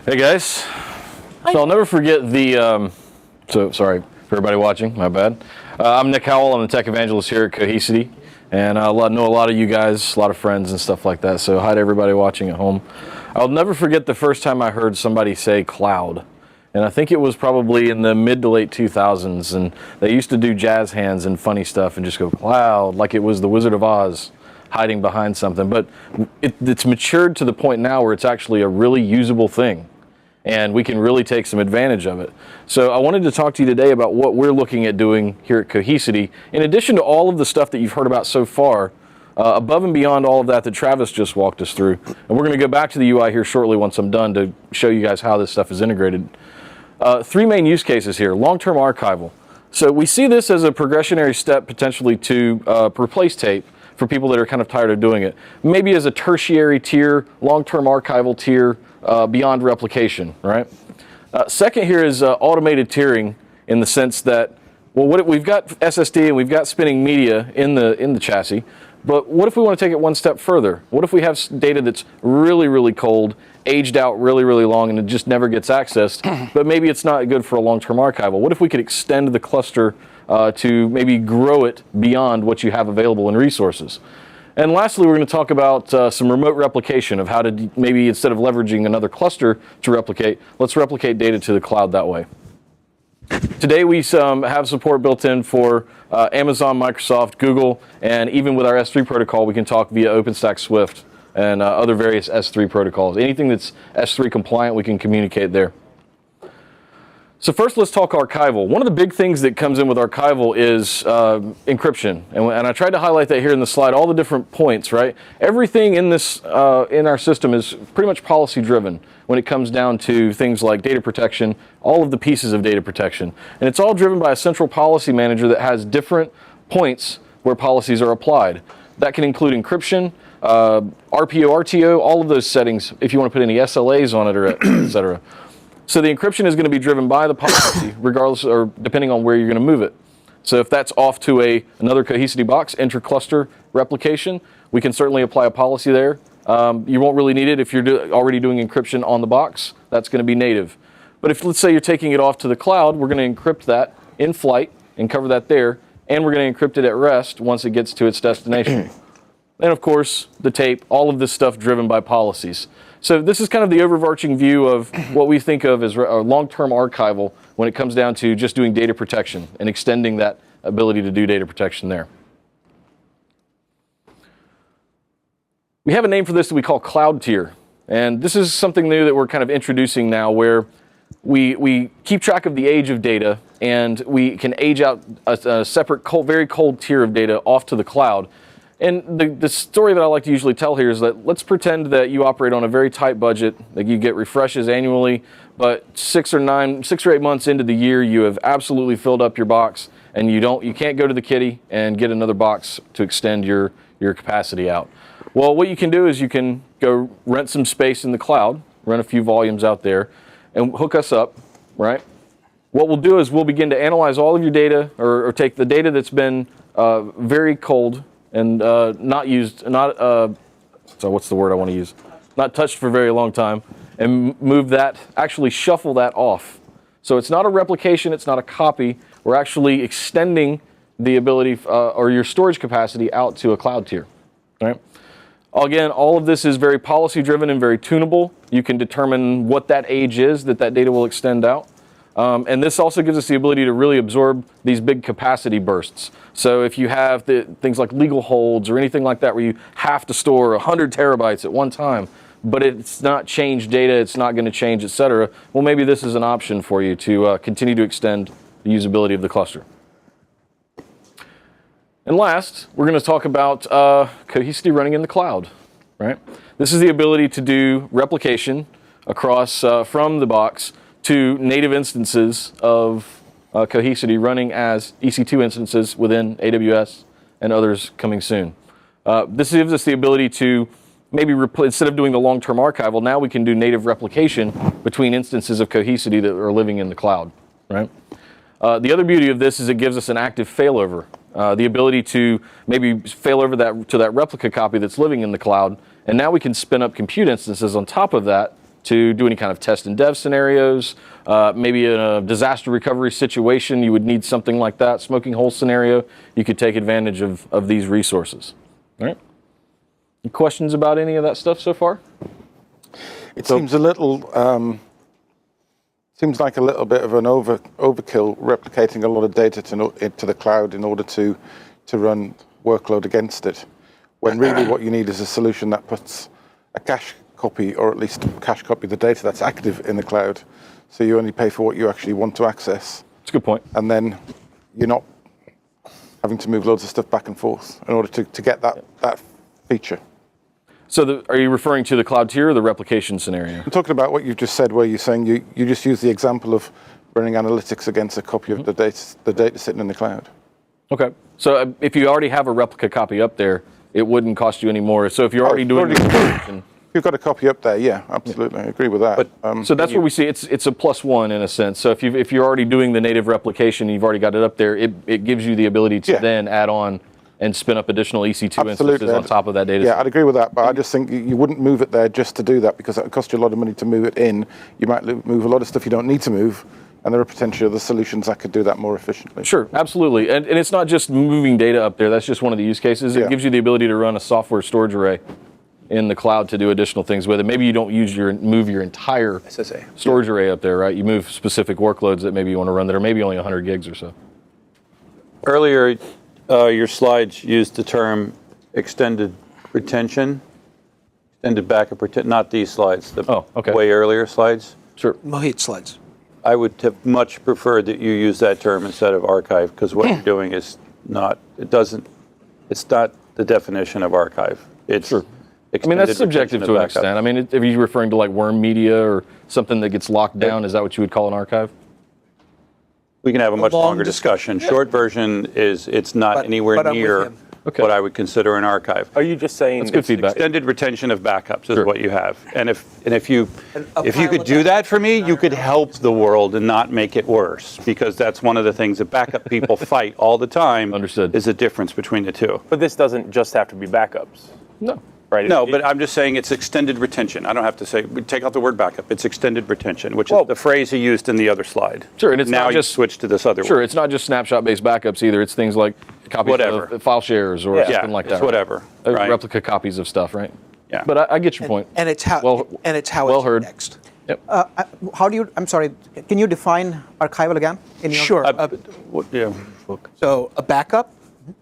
Hey guys, so I'll never forget the, so sorry for everybody watching, my bad. I'm Nick Howell, I'm the tech evangelist here at Cohesity, and I know a lot of you guys, a lot of friends and stuff like that, so hi to everybody watching at home. I'll never forget the first time I heard somebody say cloud, and I think it was probably in the mid to late 2000s, and they used to do jazz hands and funny stuff and just go cloud, like it was the Wizard of Oz hiding behind something, but it's matured to the point now where it's actually a really usable thing. And we can really take some advantage of it. So I wanted to talk to you today about what we're looking at doing here at Cohesity. In addition to all of the stuff that you've heard about so far, above and beyond all of that Travis just walked us through. And we're going to go back to the UI here shortly once I'm done to show you guys how this stuff is integrated. Three main use cases here. Long-term archival. So we see this as a progressionary step potentially to replace tape for people that are kind of tired of doing it. Maybe as a tertiary tier, long-term archival tier, beyond replication, right? Second here is automated tiering in the sense that, well, we've got SSD and we've got spinning media in the chassis, but what if we want to take it one step further? What if we have data that's really, really cold, aged out really, really long, and it just never gets accessed, but maybe it's not good for a long-term archival? What if we could extend the cluster to maybe grow it beyond what you have available in resources? And lastly, we're going to talk about some remote replication of how to maybe instead of leveraging another cluster to replicate, let's replicate data to the cloud that way. Today we have support built in for Amazon, Microsoft, Google, and even with our S3 protocol, we can talk via OpenStack Swift and other various S3 protocols. Anything that's S3 compliant, we can communicate there. So first, let's talk archival. One of the big things that comes in with archival is encryption, and I tried to highlight that here in the slide. All the different points, right? Everything in this in our system is pretty much policy-driven when it comes down to things like data protection, all of the pieces of data protection, and it's all driven by a central policy manager that has different points where policies are applied. That can include encryption, RPO, RTO, all of those settings. If you want to put any SLAs on it, or et cetera. So the encryption is going to be driven by the policy, regardless or depending on where you're going to move it. So if that's off to another Cohesity box, inter-cluster replication, we can certainly apply a policy there. You won't really need it if you're already doing encryption on the box. That's going to be native. But if, let's say, you're taking it off to the cloud, we're going to encrypt that in flight and cover that there, and we're going to encrypt it at rest once it gets to its destination. And of course, the tape, all of this stuff driven by policies. So this is kind of the overarching view of what we think of as a long-term archival when it comes down to just doing data protection and extending that ability to do data protection there. We have a name for this that we call cloud tier. And this is something new that we're kind of introducing now where we keep track of the age of data and we can age out a separate very cold tier of data off to the cloud. And the story that I like to usually tell here is that let's pretend that you operate on a very tight budget, that you get refreshes annually, but 6 or 8 months into the year, you have absolutely filled up your box, and you can't go to the kitty and get another box to extend your capacity out. Well, what you can do is you can go rent some space in the cloud, run a few volumes out there, and hook us up, right? What we'll do is we'll begin to analyze all of your data, or take the data that's been very cold, and not used, so what's the word I want to use? Not touched for a very long time, and move that, actually shuffle that off. So it's not a replication, it's not a copy. We're actually extending the ability or your storage capacity out to a cloud tier. Right? Again, all of this is very policy driven and very tunable. You can determine what that age is that data will extend out. And this also gives us the ability to really absorb these big capacity bursts. So if you have things like legal holds or anything like that where you have to store 100 terabytes at one time, but it's not changed data, it's not going to change, et cetera, well, maybe this is an option for you to continue to extend the usability of the cluster. And last, we're going to talk about Cohesity running in the cloud. Right? This is the ability to do replication across from the box to native instances of Cohesity running as EC2 instances within AWS and others coming soon. This gives us the ability to maybe instead of doing the long-term archival, now we can do native replication between instances of Cohesity that are living in the cloud. Right? The other beauty of this is it gives us an active failover, the ability to maybe fail over to that replica copy that's living in the cloud, and now we can spin up compute instances on top of that to do any kind of test and dev scenarios. Maybe in a disaster recovery situation, you would need something like that. Smoking hole scenario, you could take advantage of these resources. All right. Any questions about any of that stuff so far? It seems a little, seems like a little bit of an overkill, replicating a lot of data to the cloud in order to run workload against it, when really what you need is a solution that puts a cache copy, or at least a cache copy of the data that's active in the cloud, so you only pay for what you actually want to access. That's a good point. And then you're not having to move loads of stuff back and forth in order to get that feature. So are you referring to the cloud tier or the replication scenario? I'm talking about what you've just said, where you're saying you just use the example of running analytics against a copy of the data sitting in the cloud. Okay. So if you already have a replica copy up there, it wouldn't cost you any more. So if you're already doing if you've got a copy up there, yeah, absolutely, I agree with that. But, so that's where we see it's a +1 in a sense. So if you're already doing the native replication, you've already got it up there, it gives you the ability to then add on and spin up additional EC2 instances on top of that data. Yeah, I'd agree with that, but I just think you wouldn't move it there just to do that, because it would cost you a lot of money to move it in. You might move a lot of stuff you don't need to move, and there are potentially other solutions that could do that more efficiently. Sure, absolutely. And it's not just moving data up there, that's just one of the use cases. It gives you the ability to run a software storage array in the cloud to do additional things with it. Maybe you don't move your entire storage array up there, right? You move specific workloads that maybe you want to run that are maybe only 100 gigs or so. Earlier, your slides used the term extended retention, extended backup retention, not these slides, the way earlier slides. Sure. Mohit slides. I would have much preferred that you use that term instead of archive, because what you're doing is not, it's not the definition of archive. It's I mean, that's subjective to an extent. I mean, if you're referring to like worm media or something that gets locked down, is that what you would call an archive? We can have a much longer discussion. Short version is it's not anywhere near what I would consider an archive. Are you just saying that's good feedback? Extended retention of backups is what you have. And if you could do that for me, you could help the world and not make it worse, because that's one of the things that backup people fight all the time. Understood. Is the difference between the two. But this doesn't just have to be backups. No. Right? No, but I'm just saying it's extended retention. I don't have to say, take out the word backup. It's extended retention, which is the phrase he used in the other slide. Sure, and it's now not just switch to this other Sure, word. it's not just snapshot-based backups either. It's things like copies of file shares or something like that. It's whatever. Right? Replica copies of stuff, right? Yeah. But I get your point. And it's how it's heard. indexed. Yep. How do you? I'm sorry. Can you define archival again? Sure. Look. So a backup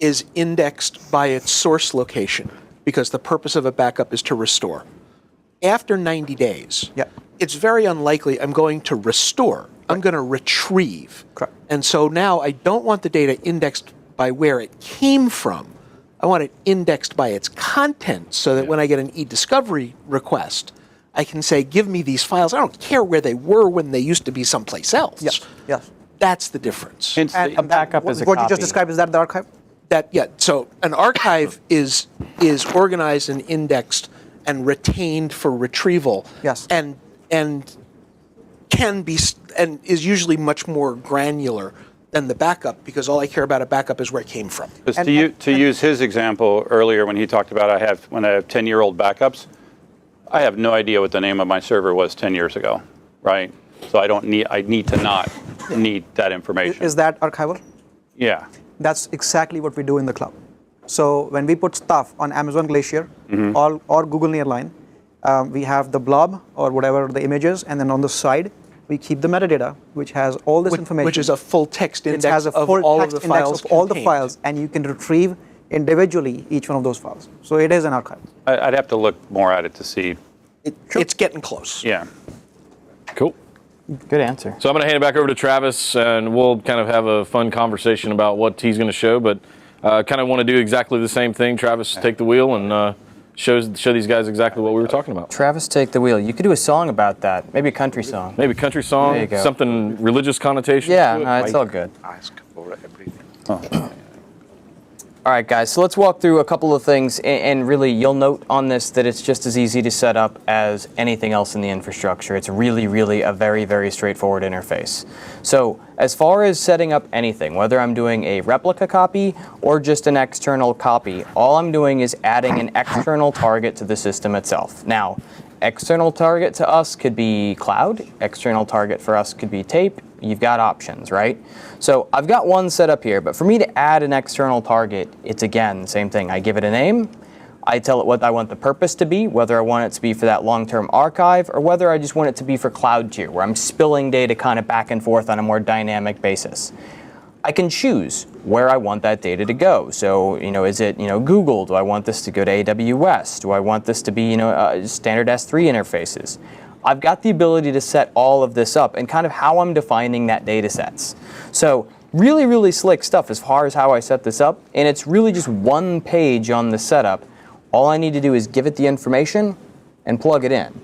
is indexed by its source location, because the purpose of a backup is to restore. After 90 days, it's very unlikely I'm going to restore. I'm going to retrieve. Correct. And so now I don't want the data indexed by where it came from. I want it indexed by its content, so that when I get an e-discovery request, I can say, give me these files. I don't care where they were when they used to be someplace else. Yes. That's the difference. And a backup is a copy. What you just described, is that the archive? So an archive is organized and indexed and retained for retrieval. Yes. And can be and is usually much more granular than the backup, because all I care about a backup is where it came from. To use his example earlier when he talked about when I have 10-year-old backups, I have no idea what the name of my server was 10 years ago, right? So I need to not need that information. Is that archival? Yeah. That's exactly what we do in the cloud. So when we put stuff on Amazon Glacier or Google Nearline, we have the blob or whatever the image is, and then on the side, we keep the metadata, which has all this information. Which is a full text index has a full of all of text the files index of all the contained. files, and you can retrieve individually each one of those files. So it is an archive. I'd have to look more at it to see. It's getting close. Yeah. Cool. Good answer. So I'm going to hand it back over to Travis, and we'll kind of have a fun conversation about what he's going to show, but kind of want to do exactly the same thing. Travis, take the wheel and show these guys exactly what we were talking about. Travis, take the wheel. You could do a song about that. Maybe a country song. Maybe country song, There you go. something religious connotation. Yeah, no, it's all good. Ask for everything. All right, guys, so let's walk through a couple of things, and really, you'll note on this that it's just as easy to set up as anything else in the infrastructure. It's really, really a very, very straightforward interface. So as far as setting up anything, whether I'm doing a replica copy or just an external copy, all I'm doing is adding an external target to the system itself. Now, external target to us could be cloud. External target for us could be tape. You've got options, right? So I've got one set up here, but for me to add an external target, it's again the same thing. I give it a name. I tell it what I want the purpose to be, whether I want it to be for that long-term archive or whether I just want it to be for cloud tier, where I'm spilling data kind of back and forth on a more dynamic basis. I can choose where I want that data to go. So, is it, Google? Do I want this to go to AWS? Do I want this to be, standard S3 interfaces? I've got the ability to set all of this up and kind of how I'm defining that data sets. So really, really slick stuff as far as how I set this up. And it's really just one page on the setup. All I need to do is give it the information and plug it in.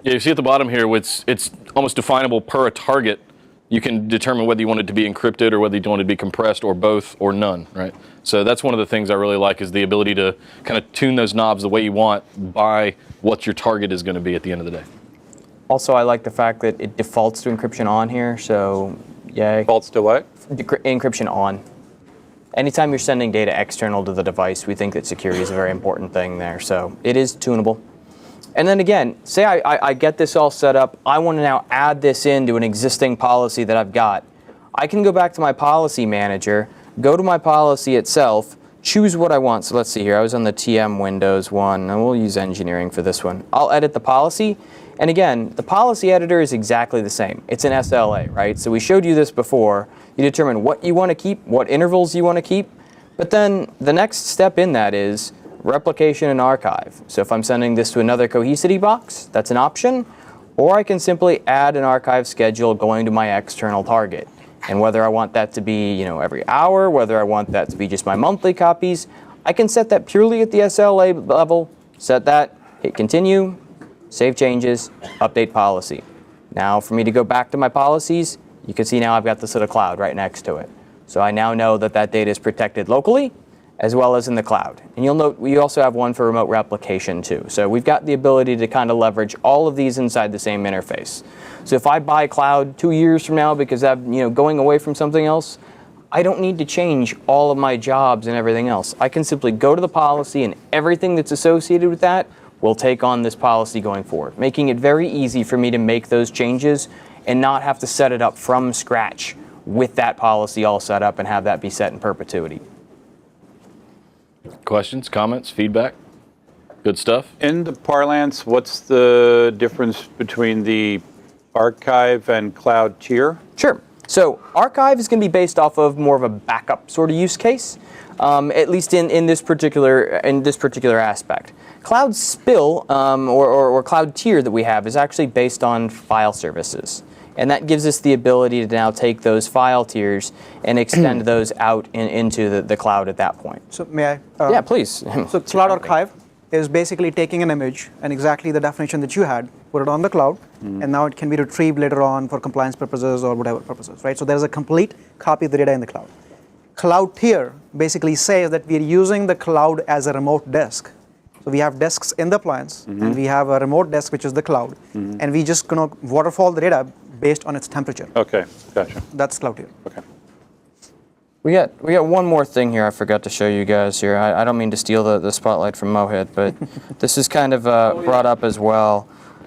Yeah, you see at the bottom here, it's almost definable per a target. You can determine whether you want it to be encrypted or whether you want it to be compressed or both or none, right? So that's one of the things I really like is the ability to kind of tune those knobs the way you want by what your target is going to be at the end of the day. Also, I like the fact that it defaults to encryption on here, so yay. Defaults to what? Encryption on. Anytime you're sending data external to the device, we think that security is a very important thing there, so it is tunable. And then again, say I get this all set up, I want to now add this into an existing policy that I've got. I can go back to my policy manager, go to my policy itself, choose what I want. So let's see here, I was on the TM Windows one, and we'll use engineering for this one. I'll edit the policy, and again, the policy editor is exactly the same. It's an SLA, right? So we showed you this before. You determine what you want to keep, what intervals you want to keep, but then the next step in that is replication and archive. So if I'm sending this to another Cohesity box, that's an option, or I can simply add an archive schedule going to my external target. And whether I want that to be, every hour, whether I want that to be just my monthly copies, I can set that purely at the SLA level, set that, hit continue, save changes, update policy. Now for me to go back to my policies, you can see now I've got this little cloud right next to it. So I now know that that data is protected locally as well as in the cloud. And you'll note we also have one for remote replication too. So we've got the ability to kind of leverage all of these inside the same interface. So if I buy cloud 2 years from now because I'm going away from something else, I don't need to change all of my jobs and everything else. I can simply go to the policy and everything that's associated with that will take on this policy going forward, making it very easy for me to make those changes and not have to set it up from scratch with that policy all set up and have that be set in perpetuity. Questions, comments, feedback? Good stuff? In the parlance, what's the difference between the archive and cloud tier? Sure. So archive is going to be based off of more of a backup sort of use case, at least in this particular aspect. Cloud spill or cloud tier that we have is actually based on file services. And that gives us the ability to now take those file tiers and extend those out into the cloud at that point. So may I? Yeah, please. So Cloud Archive is basically taking an image and exactly the definition that you had, put it on the cloud, and now it can be retrieved later on for compliance purposes or whatever purposes, right? So there's a complete copy of the data in the cloud. Cloud tier basically says that we're using the cloud as a remote disk. So we have desks in the appliance, and we have a remote disk, which is the cloud, and we just gonna waterfall the data based on its temperature. Okay, gotcha. That's cloud tier. Okay. We got one more thing here I forgot to show you guys here. I don't mean to steal the spotlight from Mohit, but this is kind of brought up as well.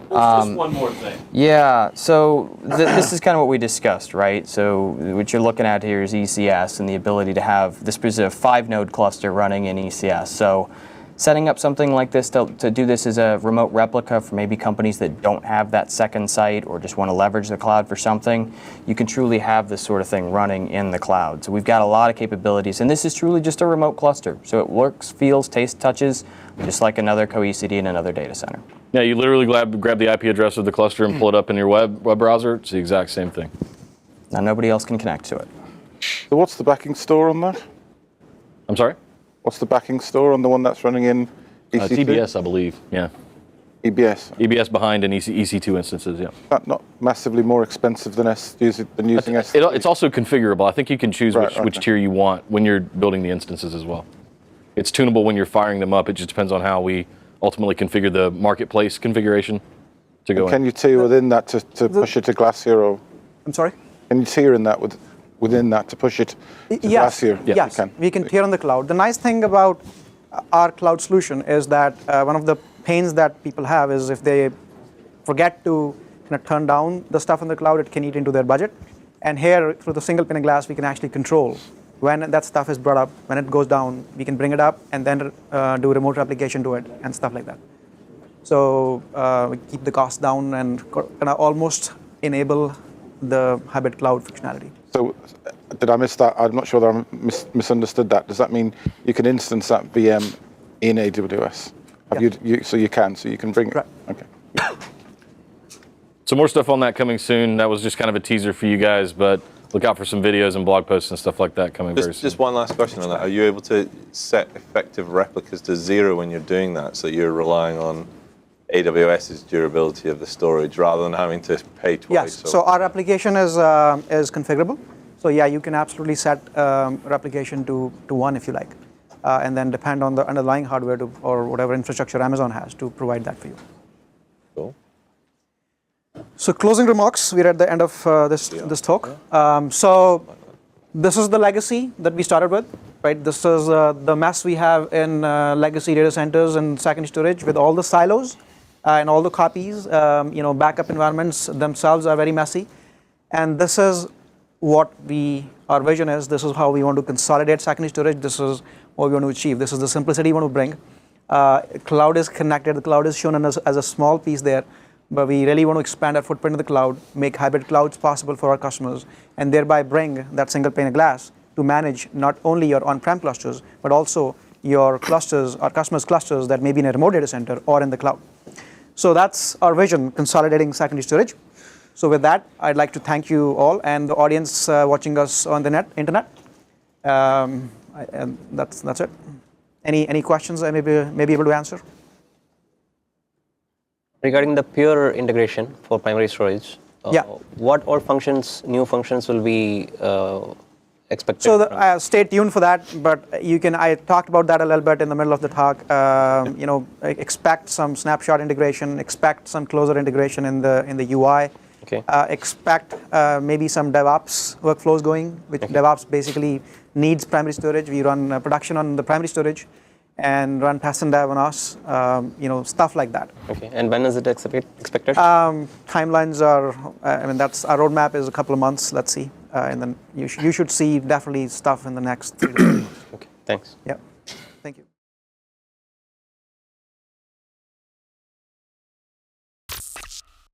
Just one more thing. Yeah, so this is kind of what we discussed, right? So what you're looking at here is ECS and the ability to have this is a 5-node cluster running in ECS. So setting up something like this to do this as a remote replica for maybe companies that don't have that second site or just want to leverage the cloud for something, you can truly have this sort of thing running in the cloud. So we've got a lot of capabilities, and this is truly just a remote cluster. So it works, feels, tastes, touches, just like another Cohesity in another data center. Yeah, you literally grab the IP address of the cluster and pull it up in your web browser. It's the exact same thing. Now nobody else can connect to it. So what's the backing store on that? I'm sorry? What's the backing store on the one that's running in EC2? EBS, I believe. Yeah. EBS. EBS behind in EC2 instances, yeah. Not massively more expensive than using S3. It's also configurable. I think you can choose which tier you want when you're building the instances as well. It's tunable when you're firing them up. It just depends on how we ultimately configure the marketplace configuration to go in. Can you tier within that to push it to Glacier? Or I'm sorry? Can you tier in that within that to push it to Glacier? Yeah, yes, we can tier on the cloud. The nice thing about our cloud solution is that one of the pains that people have is if they forget to kind of turn down the stuff in the cloud, it can eat into their budget. And here, through the single pane of glass, we can actually control when that stuff is brought up, when it goes down, we can bring it up and then do remote replication to it and stuff like that. So we keep the cost down and kind of almost enable the hybrid cloud functionality. So did I miss that? I'm not sure that I misunderstood that. Does that mean you can instance that VM in AWS? So you can bring it? Right. Okay. So more stuff on that coming soon. That was just kind of a teaser for you guys, but look out for some videos and blog posts and stuff like that coming very soon. Just one last question on that. Are you able to set effective replicas to 0 when you're doing that, so you're relying on AWS's durability of the storage rather than having to pay twice? Yes, so our replication is configurable. So yeah, you can absolutely set replication to 1 if you like, and then depend on the underlying hardware or whatever infrastructure Amazon has to provide that for you. Cool. So closing remarks, we're at the end of this talk. So this is the legacy that we started with, right? This is the mess we have in legacy data centers and secondary storage with all the silos and all the copies. Backup environments themselves are very messy. And this is what our vision is. This is how we want to consolidate secondary storage. This is what we want to achieve. This is the simplicity we want to bring. Cloud is connected. The cloud is shown as a small piece there. But we really want to expand our footprint in the cloud, make hybrid clouds possible for our customers, and thereby bring that single pane of glass to manage not only your on-prem clusters, but also your clusters, our customers' clusters that may be in a remote data center or in the cloud. So that's our vision, consolidating secondary storage. So with that, I'd like to thank you all and the audience watching us on the internet. And that's it. Any questions I may be able to answer? Regarding the pure integration for primary storage, what all new functions will be expected? So stay tuned for that, but I talked about that a little bit in the middle of the talk. Expect some snapshot integration, expect some closer integration in the UI. Okay. Expect maybe some DevOps workflows going, which DevOps basically needs primary storage. We run production on the primary storage and run test and dev on us, stuff like that. Okay, and when is it expected? Timelines are, that's our roadmap is a couple of months, let's see. And then you should see definitely stuff in the next 3 to 4 months. Okay, thanks. Yeah.